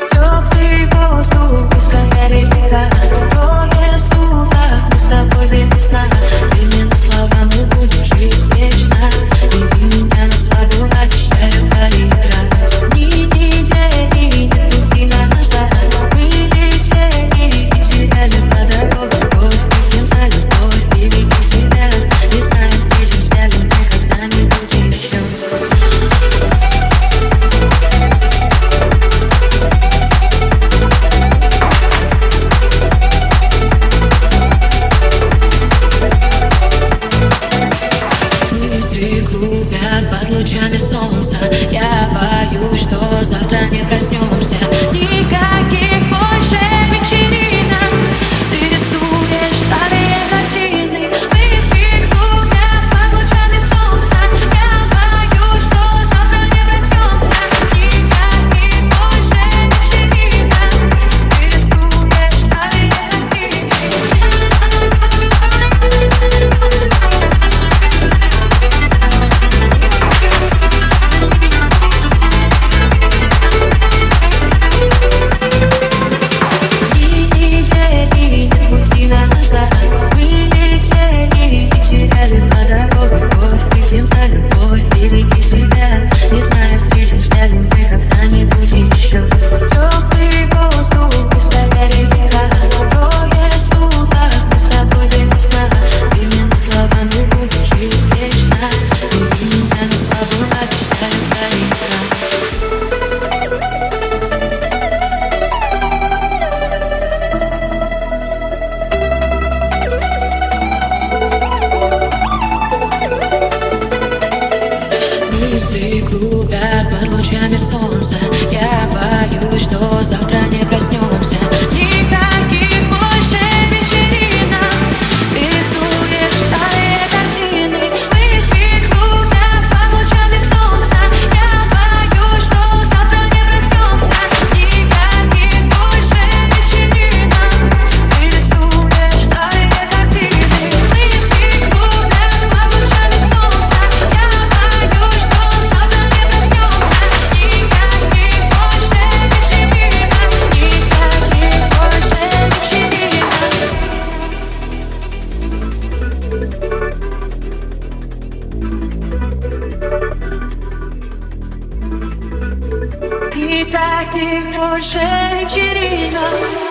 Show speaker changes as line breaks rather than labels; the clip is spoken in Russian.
Теплый воздух, быстро горит река. Трое суток мы с тобой без сна. Именно словами будем жить вечно. И ты меня на славу обещаю проиграть. Ни недели, нет пути назад. Мы летели и теряли по дороге. Любовь, выпьем за любовь, береги себя. Не знаю, встретимся ли мы когда-нибудь еще. Мысли клубят под лучами солнца. Я боюсь, что завтра не проснемся. Никаких больше вечеринок. Ты рисуешь старые картины. Мысли клубят под лучами солнца. Я боюсь, что завтра не проснемся. Никаких больше вечеринок. Ты рисуешь старые картины. Мысли клубят под лучами солнца. Я боюсь, что завтра не проснемся. Никаких больше вечеринок. Ты рисуешь старые картины. Мысли клубят под лучами солнца. Я боюсь, что завтра не проснемся. Никаких больше вечеринок. Ты рисуешь старые картины. Мысли клубят под лучами солнца. Я боюсь, что завтра не проснемся. Никаких больше вечеринок. Никаких больше вечеринок. Никаких больше вечеринок.